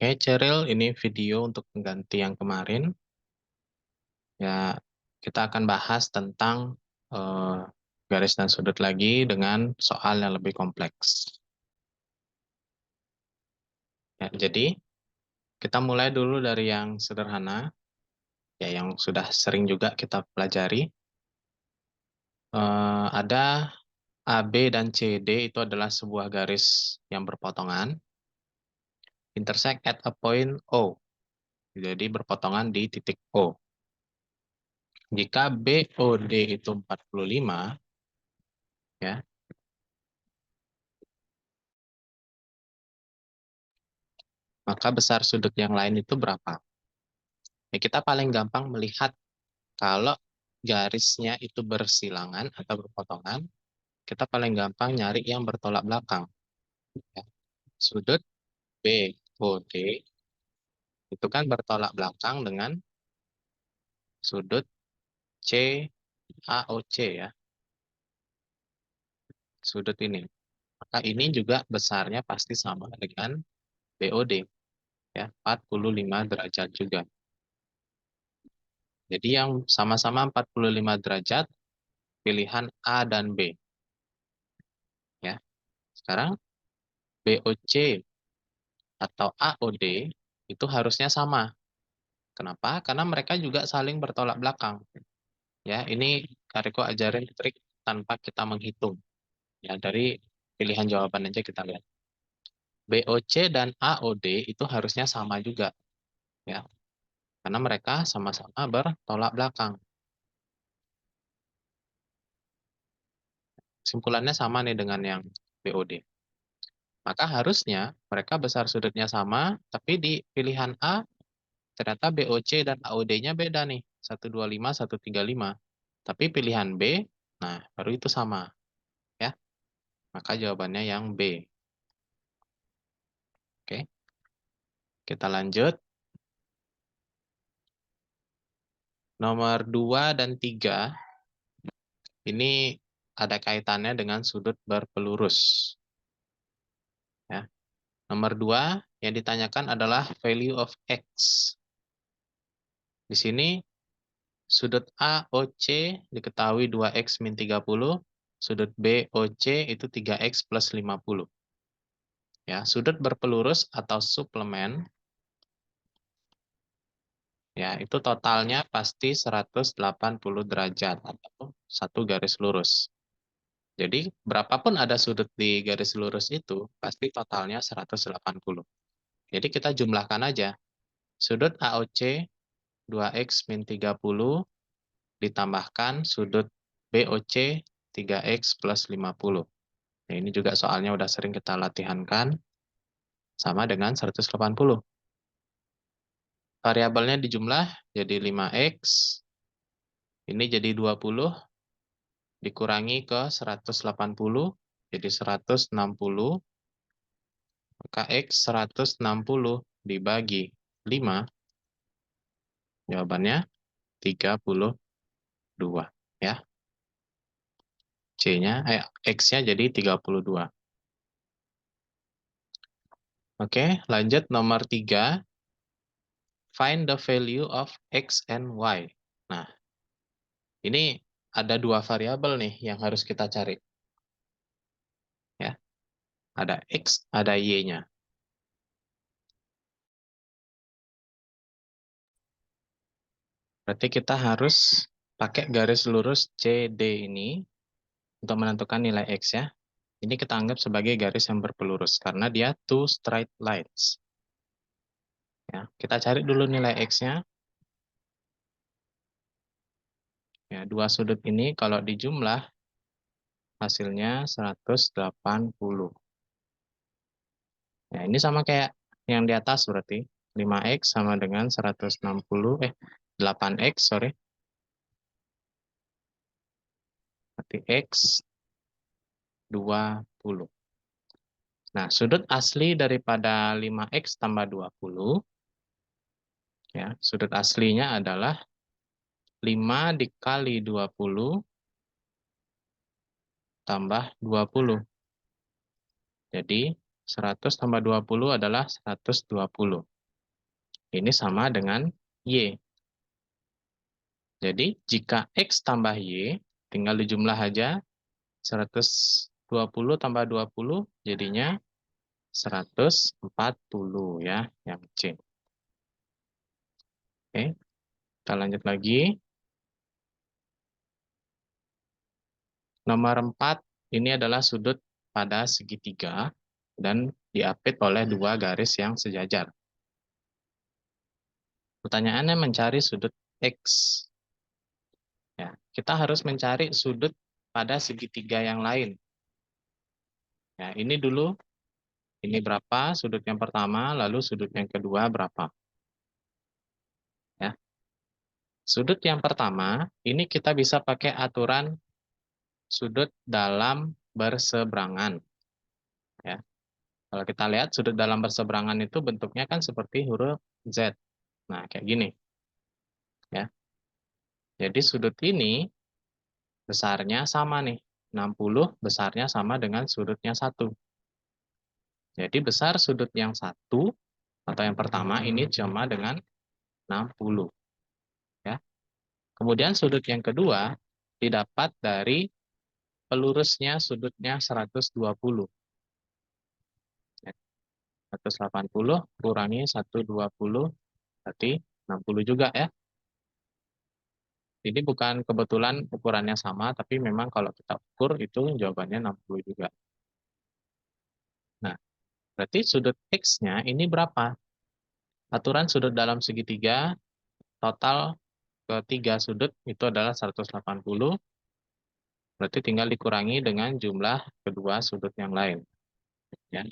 Oke, Ceril, ini video untuk mengganti yang kemarin. Ya, kita akan bahas tentang eh, garis dan sudut lagi dengan soal yang lebih kompleks. Ya, jadi kita mulai dulu dari yang sederhana, ya yang sudah sering juga kita pelajari. Ada AB dan CD itu adalah sebuah garis yang berpotongan, intersect at a point O. Jadi berpotongan di titik O. Jika BOD itu 45, ya, maka besar sudut yang lain itu berapa? Ya, kita paling gampang melihat kalau garisnya itu bersilangan atau berpotongan, kita paling gampang nyari yang bertolak belakang. Ya. Sudut BOD itu kan bertolak belakang dengan sudut CAOC ya, sudut ini. Maka ini juga besarnya pasti sama dengan BOD, ya, 45 derajat juga. Jadi yang sama-sama 45 derajat, pilihan A dan B. Ya. Sekarang BOC atau AOD itu harusnya sama. Kenapa? Karena mereka juga saling bertolak belakang. Ya, ini Kariko ajarin trik tanpa kita menghitung. Ya, dari pilihan jawaban aja kita lihat. BOC dan AOD itu harusnya sama juga. Ya, karena mereka sama-sama bertolak belakang. Simpulannya sama nih dengan yang BOD. Maka harusnya mereka besar sudutnya sama, tapi di pilihan A ternyata BOC dan AOD-nya beda nih. 125, 135. Tapi pilihan B, nah baru itu sama. Ya, maka jawabannya yang B. Oke, kita lanjut. Nomor 2 dan 3, ini ada kaitannya dengan sudut berpelurus. Ya. Nomor 2, yang ditanyakan adalah value of X. Di sini, sudut AOC diketahui 2X min 30, sudut BOC itu 3X plus 50. Ya, sudut berpelurus atau suplemen, ya, itu totalnya pasti 180 derajat atau satu garis lurus. Jadi, berapapun ada sudut di garis lurus itu, pasti totalnya 180. Jadi, kita jumlahkan aja. Sudut AOC 2X min 30 ditambahkan sudut BOC 3X plus 50. Nah, ini juga soalnya udah sering kita latihankan, sama dengan 180. Variabelnya dijumlah jadi 5X, ini jadi 20, dikurangi ke 180, jadi 160, maka X 160 dibagi 5, jawabannya 32. Ya. X-nya jadi 32. Oke, lanjut nomor 3. Find the value of X and Y. Nah, ini ada dua variabel nih yang harus kita cari. Ya, ada X, ada Y-nya. Berarti kita harus pakai garis lurus CD ini untuk menentukan nilai X ya. Ini kita anggap sebagai garis yang berpelurus karena dia two straight lines. Ya, kita cari dulu nilai X-nya. Ya, dua sudut ini kalau dijumlah hasilnya 180. Nah, ini sama kayak yang di atas berarti. 5X sama dengan 160, 8X, sorry. Berarti X 20. Nah, sudut asli daripada 5X tambah 20, ya, sudut aslinya adalah 5 dikali 20 tambah 20. Jadi, 100 tambah 20 adalah 120. Ini sama dengan Y. Jadi, jika X tambah Y, tinggal dijumlah aja. 120 tambah 20, jadinya 140 ya, yang C. Oke, kita lanjut lagi. Nomor 4, ini adalah sudut pada segitiga dan diapit oleh dua garis yang sejajar. Pertanyaannya mencari sudut X. Ya, kita harus mencari sudut pada segitiga yang lain. Ya, ini dulu, ini berapa sudut yang pertama, lalu sudut yang kedua berapa. Ya. Sudut yang pertama, ini kita bisa pakai aturan sudut dalam berseberangan. Ya. Kalau kita lihat sudut dalam berseberangan itu bentuknya kan seperti huruf Z. Nah, kayak gini. Ya. Jadi sudut ini besarnya sama nih. 60 besarnya sama dengan sudutnya 1. Jadi besar sudut yang 1 atau yang pertama ini sama dengan 60. Ya. Kemudian sudut yang kedua didapat dari pelurusnya sudutnya 120. 180 kurangi 120 berarti 60 juga ya. Ini bukan kebetulan ukurannya sama, tapi memang kalau kita ukur itu jawabannya 60 juga. Nah, berarti sudut X-nya ini berapa? Aturan sudut dalam segitiga, total ketiga sudut itu adalah 180, berarti tinggal dikurangi dengan jumlah kedua sudut yang lain. Ya.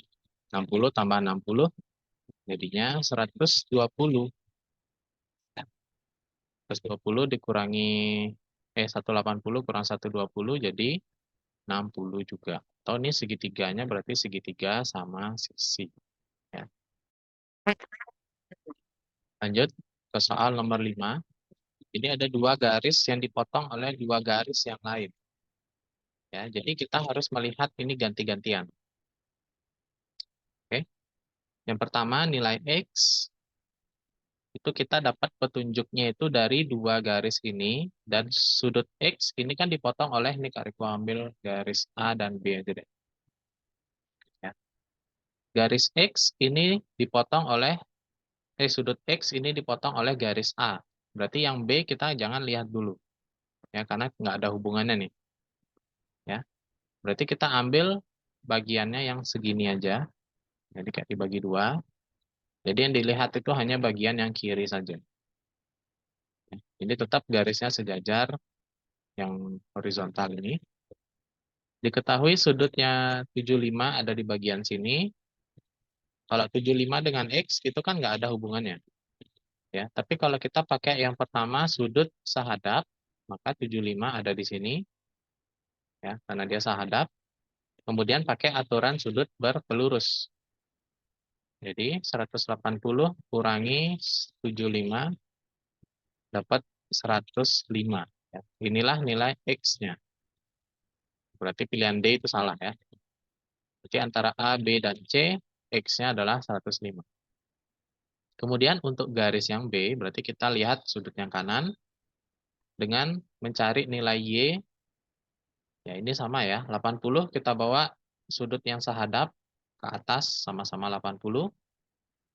60 tambah 60, jadinya 120. 120 dikurangi 180 kurang 120 jadi 60 juga. Atau ini segitiganya berarti segitiga sama sisi. Ya. Lanjut ke soal nomor 5. Ini ada dua garis yang dipotong oleh dua garis yang lain. Ya, jadi kita harus melihat ini ganti-gantian. Oke. Yang pertama nilai X itu kita dapat petunjuknya itu dari dua garis ini dan sudut X ini kan dipotong oleh ini Kak ambil garis A dan B aja deh. Ya. Garis X ini dipotong oleh sudut X ini dipotong oleh garis A. Berarti yang B kita jangan lihat dulu. Ya, karena nggak ada hubungannya nih. Ya. Berarti kita ambil bagiannya yang segini aja. Jadi kayak dibagi dua. Jadi yang dilihat itu hanya bagian yang kiri saja. Ini tetap garisnya sejajar yang horizontal ini. Diketahui sudutnya 75 ada di bagian sini. Kalau 75 dengan X itu kan nggak ada hubungannya. Ya, tapi kalau kita pakai yang pertama sudut sahadap, maka 75 ada di sini. Ya, karena dia sahadap. Kemudian pakai aturan sudut berpelurus. Jadi 180 kurangi 75 dapat 105. Ya. Inilah nilai X-nya. Berarti pilihan D itu salah ya. Jadi antara A, B, dan C, X-nya adalah 105. Kemudian untuk garis yang B, berarti kita lihat sudut yang kanan dengan mencari nilai Y. Ya ini sama ya, 80 kita bawa sudut yang sahadap ke atas sama-sama 80.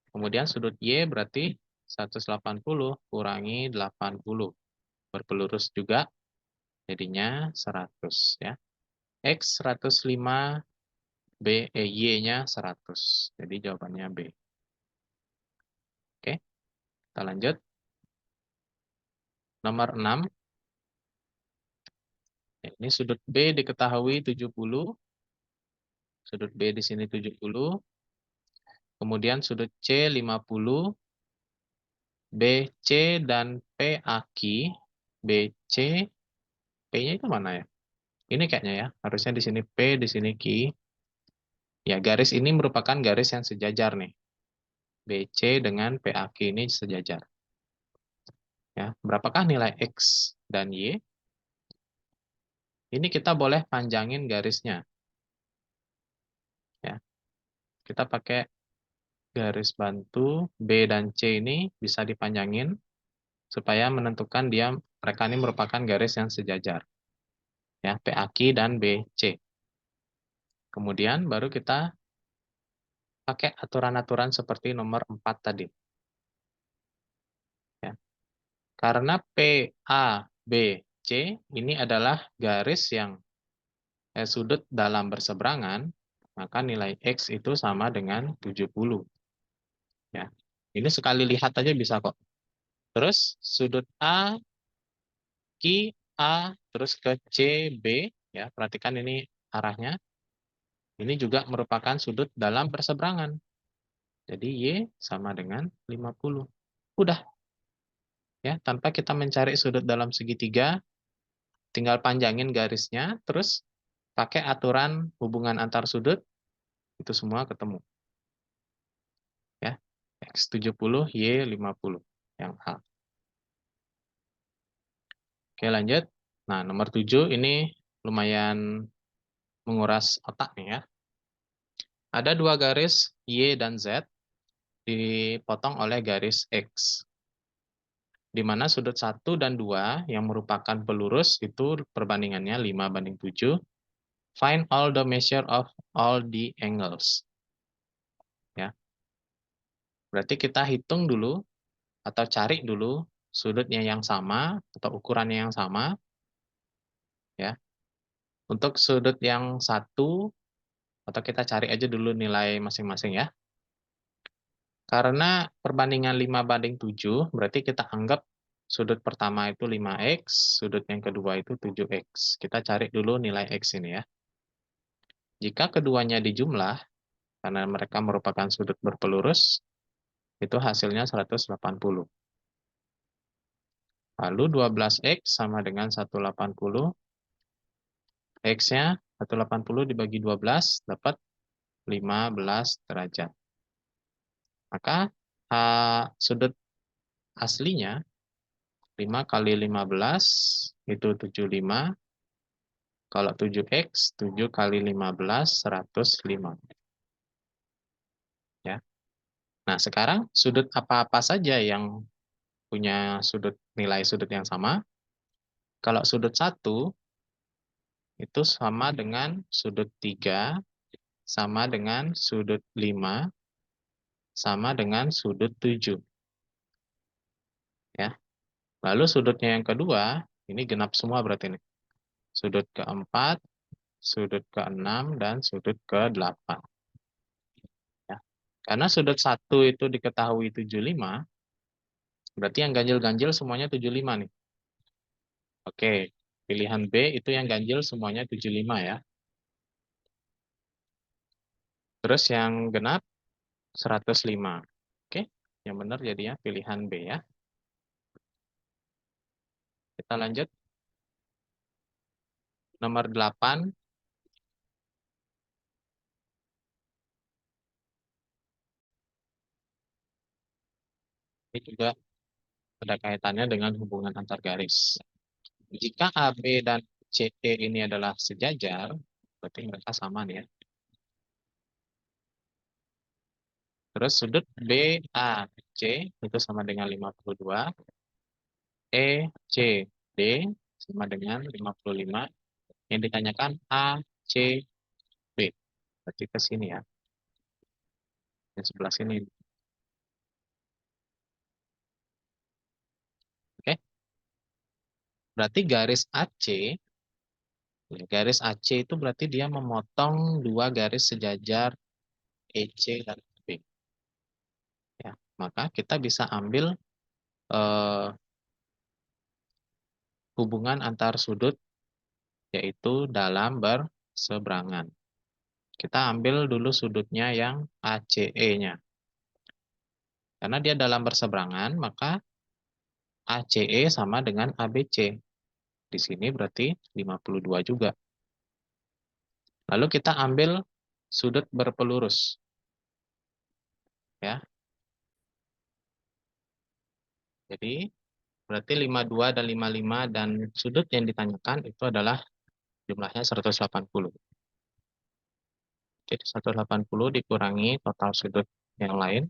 Kemudian sudut Y berarti 180 kurangi 80. Berpelurus juga, jadinya 100 ya. X 105, Y-nya 100. Jadi jawabannya B. Oke, kita lanjut. Nomor 6. Ini sudut B diketahui 70. Sudut B di sini 70. Kemudian sudut C 50. BC dan PAQ. BC, P-nya itu mana ya? Ini kayaknya ya. Harusnya di sini P, di sini Q. Ya, garis ini merupakan garis yang sejajar nih. BC dengan PAQ ini sejajar. Ya, berapakah nilai X dan Y? Ini kita boleh panjangin garisnya. Ya. Kita pakai garis bantu B dan C ini bisa dipanjangin supaya menentukan mereka ini merupakan garis yang sejajar. Ya, PAQ dan BC. Kemudian baru kita pakai aturan-aturan seperti nomor 4 tadi. Ya. Karena PABC ini adalah garis yang sudut dalam berseberangan, maka nilai X itu sama dengan 70. Ya. Ini sekali lihat aja bisa kok. Terus sudut A, Q, A, terus ke C, B. Ya, perhatikan ini arahnya. Ini juga merupakan sudut dalam berseberangan. Jadi Y sama dengan 50. Udah. Ya, tanpa kita mencari sudut dalam segitiga, tinggal panjangin garisnya, terus pakai aturan hubungan antar sudut, itu semua ketemu. Ya, X 70, Y 50. Yang A. Oke, lanjut. Nah, nomor 7 ini lumayan menguras otak nih ya. Ada dua garis Y dan Z dipotong oleh garis X. Di mana sudut 1 dan 2 yang merupakan pelurus itu perbandingannya 5:7. Find all the measure of all the angles. Ya. Berarti kita hitung dulu atau cari dulu sudutnya yang sama atau ukurannya yang sama. Ya. Untuk sudut yang satu, atau kita cari aja dulu nilai masing-masing ya. Karena perbandingan 5:7, berarti kita anggap sudut pertama itu 5x, sudut yang kedua itu 7x. Kita cari dulu nilai x ini ya. Jika keduanya dijumlah, karena mereka merupakan sudut berpelurus, itu hasilnya 180. Lalu 12x sama dengan 180. X-nya 180 dibagi 12, dapat 15 derajat. Maka sudut aslinya 5 kali 15 itu 75. Kalau 7x, 7 kali 15, 105. Ya. Nah, sekarang sudut apa-apa saja yang punya nilai sudut yang sama? Kalau sudut 1, itu sama dengan sudut 3, sama dengan sudut 5, sama dengan sudut 7. Ya. Lalu sudutnya yang kedua, ini genap semua berarti ini. Sudut keempat, sudut ke-6, dan sudut ke-8. Ya. Karena sudut 1 itu diketahui 75, berarti yang ganjil-ganjil semuanya 75 nih. Oke, pilihan B itu yang ganjil semuanya 75 ya. Terus yang genap 105. Oke, yang benar jadinya pilihan B ya. Kita lanjut. Nomor 8. Ini juga ada kaitannya dengan hubungan antar garis. Jika AB dan CE ini adalah sejajar, berarti mereka sama nih ya. Terus sudut BAC itu sama dengan 52. ECD sama dengan 55. Yang ditanyakan ACB. Berarti ke sini ya. Yang sebelah sini. Oke. Berarti garis AC itu berarti dia memotong dua garis sejajar EC dan B. Ya, maka kita bisa ambil hubungan antar sudut yaitu dalam berseberangan. Kita ambil dulu sudutnya yang ACE-nya. Karena dia dalam berseberangan, maka ACE sama dengan ABC. Di sini berarti 52 juga. Lalu kita ambil sudut berpelurus. Ya. Jadi berarti 52 dan 55 dan sudut yang ditanyakan itu adalah jumlahnya 180. Jadi 180 dikurangi total sudut yang lain,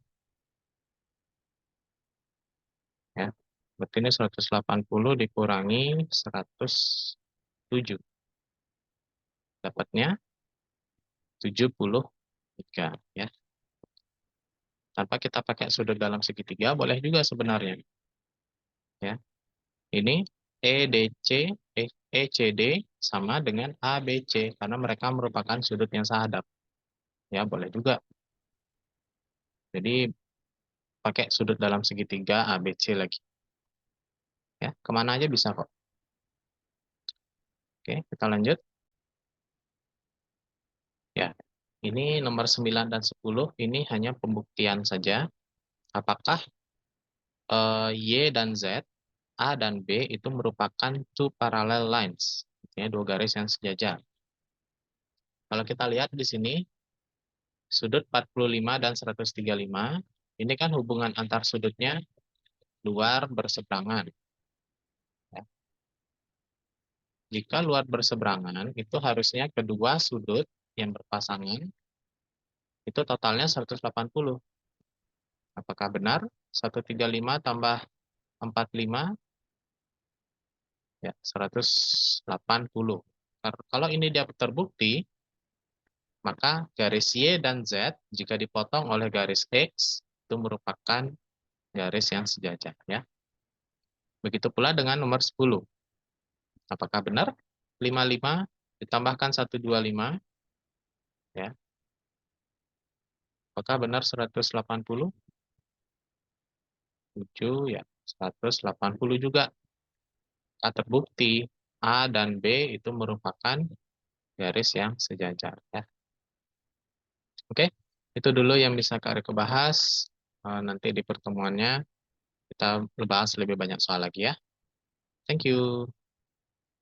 ya. Berarti ini 180 dikurangi 107. Dapatnya 73, ya. Tanpa kita pakai sudut dalam segitiga, boleh juga sebenarnya, ya. Ini EDC, ECD sama dengan ABC karena mereka merupakan sudut yang sahadap. Ya, boleh juga. Jadi pakai sudut dalam segitiga ABC lagi. Ya, kemana aja bisa kok. Oke, kita lanjut. Ya, ini nomor 9 dan 10 ini hanya pembuktian saja. Apakah Y dan Z, A dan B itu merupakan two parallel lines, artinya dua garis yang sejajar. Kalau kita lihat di sini, sudut 45 dan 135, ini kan hubungan antar sudutnya luar berseberangan. Ya. Jika luar berseberangan, itu harusnya kedua sudut yang berpasangan, itu totalnya 180. Apakah benar? 135 tambah 45, ya 180. Kalau ini dia terbukti, maka garis Y dan Z jika dipotong oleh garis X itu merupakan garis yang sejajar, ya. Begitu pula dengan nomor 10. Apakah benar? 55 ditambahkan 125, ya. Apakah benar 180? 7, ya. 180 juga. Terbukti A dan B itu merupakan garis yang sejajar, ya. Oke, itu dulu yang bisa Kak Riko bahas. Nanti di pertemuannya kita bahas lebih banyak soal lagi, ya. Thank you.